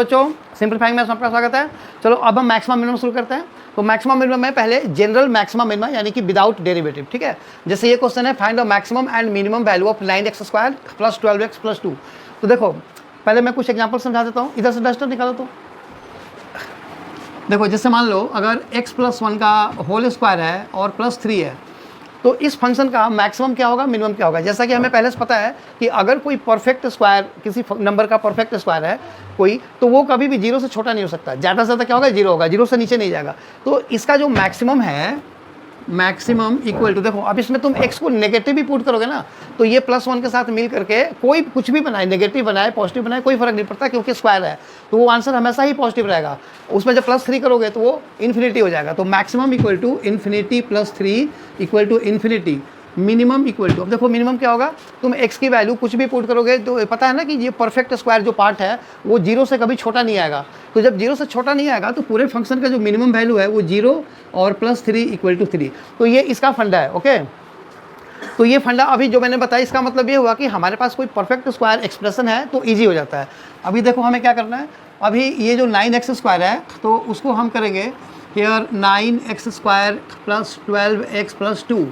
बच्चों, सिंपलीफाइंग मैथ्स में आपका स्वागत है। चलो अब हम मैक्सिमम मिनिमम शुरू करते हैं। तो मैक्सिमम मिनिमम में पहले जनरल मैक्सिमम मिनिमम यानी कि विदाउट डेरिवेटिव, ठीक है। जैसे ये क्वेश्चन है, find the maximum and minimum value of 9x² plus 12x plus 2। तो देखो पहले मैं कुछ एग्जाम्पल समझा देता हूँ। इधर से डस्टर निकालो। तो देखो जैसे मान लो अगर x+1 का होल स्क्वायर है और +3 है, तो इस फंक्शन का मैक्सिमम क्या होगा, मिनिमम क्या होगा। जैसा कि हमें पहले से पता है कि अगर कोई परफेक्ट स्क्वायर, किसी नंबर का परफेक्ट स्क्वायर है कोई, तो वो कभी भी 0 से छोटा नहीं हो सकता। ज़्यादा से ज़्यादा क्या होगा, 0 होगा, 0 से नीचे नहीं जाएगा। तो इसका जो मैक्सिमम है, मैक्सिमम इक्वल टू, देखो अब इसमें तुम x को नेगेटिव भी पुट करोगे ना, तो ये +1 के साथ मिल करके कोई कुछ भी बनाए, नेगेटिव बनाए पॉजिटिव बनाए, कोई फर्क नहीं पड़ता, क्योंकि स्क्वायर है तो वो आंसर हमेशा ही पॉजिटिव रहेगा। उसमें जब +3 करोगे तो वो इन्फिनिटी हो जाएगा। तो maximum equal to infinity +3 equal to infinity. Minimum equal to, अब देखो मिनिमम क्या होगा, तुम x की वैल्यू कुछ भी पुट करोगे तो पता है ना कि ये परफेक्ट स्क्वायर जो पार्ट है वो 0 से कभी छोटा नहीं आएगा। तो जब 0 से छोटा नहीं आएगा तो पूरे फंक्शन का जो मिनिमम वैल्यू है वो 0 और +3 इक्वल टू 3। तो ये इसका फंडा है। ओके, तो ये फंडा अभी जो मैंने बताया, इसका मतलब ये हुआ कि हमारे पास कोई परफेक्ट स्क्वायर एक्सप्रेशन है तो ईजी हो जाता है। अभी देखो हमें क्या करना है, अभी ये जो 9x² है तो उसको हम करेंगे here 9x² plus 12x plus 2,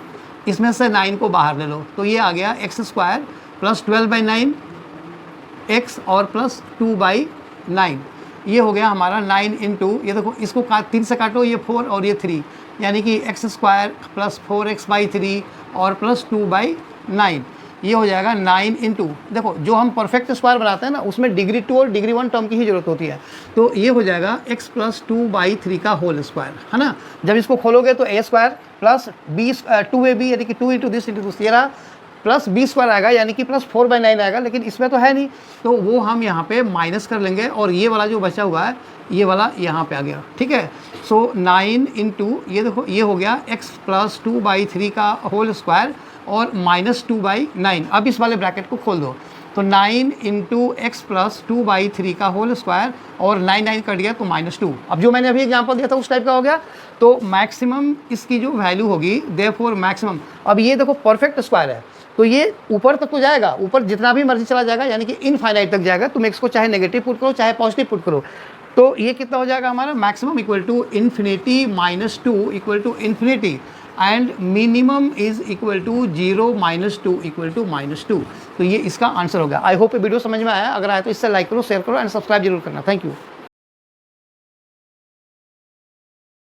इसमें से 9 को बाहर ले लो तो ये आ गया x² प्लस 12/9 x और प्लस 2/9। ये हो गया हमारा 9 इंटू, ये देखो इसको 3 से काटो, ये 4 और ये 3, यानी कि x² प्लस 4x/3 और प्लस 2/9। ये हो जाएगा 9 इंटू, देखो जो हम परफेक्ट स्क्वायर बनाते हैं ना उसमें डिग्री 2 और डिग्री 1 टर्म की ही जरूरत होती है। तो ये हो जाएगा x प्लस 2/3 का होल स्क्वायर, है ना। जब इसको खोलोगे तो a² प्लस 2ab यानी कि 2 इंटू दिस इंटू दिस, ये रहा, प्लस b² आएगा यानी कि प्लस 4/9 आएगा, लेकिन इसमें तो है नहीं तो वो हम यहाँ पे माइनस कर लेंगे और ये वाला जो बचा हुआ है ये वाला यहाँ पे आ गया, ठीक है। सो 9 इंटू, ये देखो ये हो गया x प्लस 2/3 का होल स्क्वायर और माइनस 2/9। अब इस वाले ब्रैकेट को खोल दो तो 9 इंटू एक्स प्लस 2/3 का होल स्क्वायर और 9 कट गया तो -2। अब जो मैंने अभी एग्जांपल दिया था उस टाइप का हो गया। तो मैक्सिमम इसकी जो वैल्यू होगी, देयरफॉर मैक्सिमम, अब ये देखो परफेक्ट स्क्वायर है तो ये ऊपर तक तो जाएगा, ऊपर जितना भी मर्जी चला जाएगा, यानी कि इनफाइनाइट तक जाएगा। तुम एक्स को चाहे नेगेटिव पुट करो चाहे पॉजिटिव पुट करो। तो ये कितना हो जाएगा हमारा, maximum equal to infinity -2 equal to infinity and minimum is equal to 0 -2 equal to -2। तो ये इसका आंसर हो गया। आई होप ये वीडियो समझ में आया। अगर आया तो इससे लाइक करो, शेयर करो एंड सब्सक्राइब जरूर करना। Thank you.